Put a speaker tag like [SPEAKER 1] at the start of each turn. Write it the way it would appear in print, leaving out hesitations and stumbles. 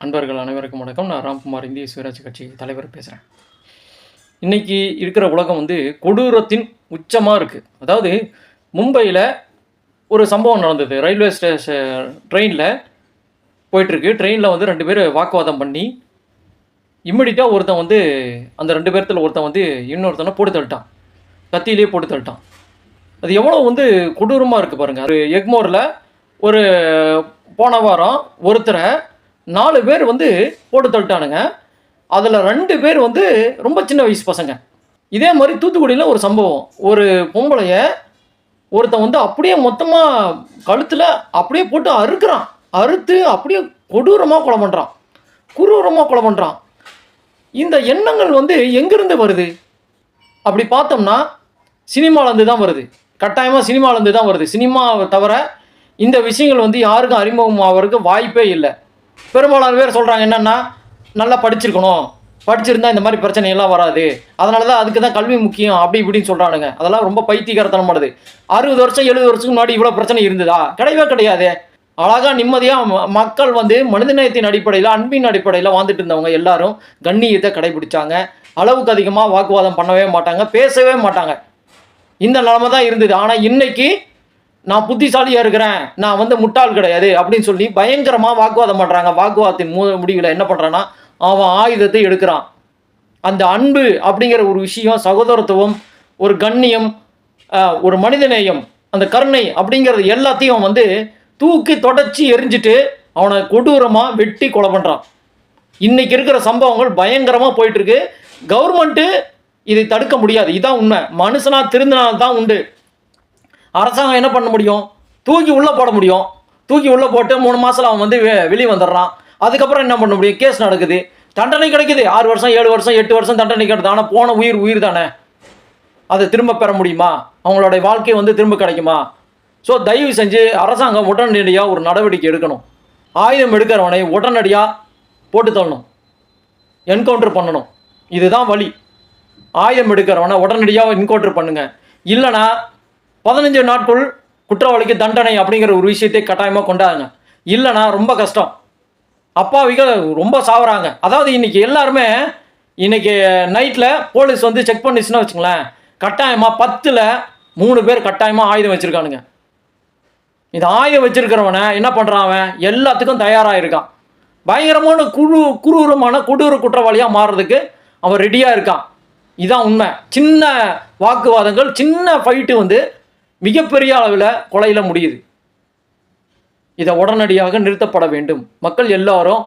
[SPEAKER 1] அன்பர்கள் அனைவருக்கும் வணக்கம். நான் ராம்குமார், இந்திய சுயராஜ் கட்சி தலைவர் பேசுகிறேன். இன்றைக்கி இருக்கிற உலகம் கொடூரத்தின் உச்சமாக இருக்குது. அதாவது மும்பையில் ஒரு சம்பவம் நடந்தது. ரயில்வே ஸ்டேஷன் ட்ரெயினில் போயிட்டுருக்கு. ட்ரெயினில் 2 பேர் வாக்குவாதம் பண்ணி இம்மிடியட்டாக ஒருத்தன் அந்த 2 பேர்த்தில் ஒருத்தன் இன்னொருத்தனை போட்டு தள்ளிட்டான். கத்தியிலே போட்டு தள்ளிட்டான். அது எவ்வளோ கொடூரமாக இருக்குது பாருங்கள். ஒரு எக்மோரில் ஒரு போன வாரம் ஒருத்தரை 4 பேர் போட்டு தள்ளிட்டானுங்க. அதில் 2 பேர் ரொம்ப சின்ன வயசு பசங்க. இதே மாதிரி தூத்துக்குடியில் ஒரு சம்பவம். ஒரு பொம்பளைய ஒருத்தன் அப்படியே மொத்தமாக கழுத்தில் அப்படியே போட்டு அறுக்கிறான். அறுத்து அப்படியே கொடூரமாக கொலை பண்ணுறான். குரூரமாக கொலை பண்ணுறான். இந்த எண்ணங்கள் எங்கேருந்து வருது அப்படி பார்த்தோம்னா சினிமாலேருந்து தான் வருது. கட்டாயமாக சினிமாலேருந்து தான் வருது. சினிமாவை தவிர இந்த விஷயங்கள் யாருக்கும் அறிமுகம் ஆகிறதுக்கு வாய்ப்பே இல்லை. பெரும்பாலான பேர் சொல்கிறாங்க என்னென்னா, நல்லா படிச்சிருக்கணும், படிச்சிருந்தா இந்த மாதிரி பிரச்சனையெல்லாம் வராது, அதனால தான் அதுக்கு தான் கல்வி முக்கியம் அப்படி இப்படின்னு சொல்கிறானுங்க. அதெல்லாம் ரொம்ப பைத்தியக்காரத்தனமானது. 60 வருஷம் 70 வருஷத்துக்கு முன்னாடி இவ்வளோ பிரச்சனை இருந்ததா? கிடையவே கிடையாது. அழகாக நிம்மதியாக மக்கள் மனிதநேயத்தின் அடிப்படையில், அன்பின் அடிப்படையில் வாழ்ந்துட்டு இருந்தவங்க எல்லாரும் கண்ணியத்தை கடைபிடிச்சாங்க. அளவுக்கு அதிகமாக வாக்குவாதம் பண்ணவே மாட்டாங்க, பேசவே மாட்டாங்க. இந்த நிலைமை தான் இருந்தது. ஆனால் இன்னைக்கு நான் புத்திசாலியாக இருக்கிறேன், நான் முட்டாள் கிடையாது அப்படின்னு சொல்லி பயங்கரமாக வாக்குவாதம் பண்ணுறாங்க. வாக்குவாதத்தின் முடிவில் என்ன பண்ணுறான்னா, அவன் ஆயுதத்தை எடுக்கிறான். அந்த அன்பு அப்படிங்கிற ஒரு விஷயம், சகோதரத்துவம், ஒரு கண்ணியம், ஒரு மனிதநேயம், அந்த கருணை அப்படிங்கிறது எல்லாத்தையும் தூக்கி தொடச்சி எரிஞ்சிட்டு அவனை கொடூரமாக வெட்டி கொலை பண்ணுறான். இன்றைக்கி இருக்கிற சம்பவங்கள் பயங்கரமாக போயிட்டுருக்கு. கவர்மெண்ட்டு இதை தடுக்க முடியாது. இதுதான் உண்மை. மனுஷனாக திருந்தினால்தான் உண்டு. அரசாங்கம் என்ன பண்ண முடியும்? தூக்கி உள்ளே போட முடியும். தூக்கி உள்ளே போட்டு 3 மாதத்தில் அவன் வெளியே வந்துடுறான். அதுக்கப்புறம் என்ன பண்ண முடியும்? கேஸ் நடக்குது, தண்டனை கிடைக்குது. 6 வருஷம் 7 வருஷம் 8 வருஷம் தண்டனை கிடைக்குது. ஆனால் போன உயிர் தானே, அதை திரும்ப பெற முடியுமா? அவங்களுடைய வாழ்க்கை திரும்ப கிடைக்குமா? ஸோ தயவு செஞ்சு அரசாங்கம் உடனடியாக ஒரு நடவடிக்கை எடுக்கணும். ஆயுதம் எடுக்கிறவனை உடனடியாக போட்டு தள்ளணும், என்கவுண்டர் பண்ணணும். இதுதான் வழி. ஆயுதம் எடுக்கிறவனை உடனடியாக என்கவுண்டர் பண்ணுங்க. இல்லைனா 15 நாட்கள் குற்றவாளிக்கு தண்டனை அப்படிங்கிற ஒரு விஷயத்தை கட்டாயமாக கொண்டாடுங்க. இல்லைனா ரொம்ப கஷ்டம். அப்பாவிகள் ரொம்ப சாவுறாங்க. அதாவது இன்றைக்கி எல்லாருமே இன்றைக்கி நைட்டில் போலீஸ் செக் பண்ணிச்சுன்னா வச்சுங்களேன், கட்டாயமாக 10ல் 3 பேர் கட்டாயமாக ஆயுதம் வச்சுருக்கானுங்க. இந்த ஆயுதம் வச்சுருக்கிறவனை என்ன பண்ணுறான்? அவன் எல்லாத்துக்கும் தயாராக இருக்கான். பயங்கரமான குரூரமான கொடூர குற்றவாளியாக மாறுறதுக்கு அவன் ரெடியாக இருக்கான். இதுதான் உண்மை. சின்ன வாக்குவாதங்கள், சின்ன ஃபைட்டு மிகப்பெரிய அளவில் கொலையில் முடியுது. இதை உடனடியாக நிறுத்தப்பட வேண்டும். மக்கள் எல்லாரும்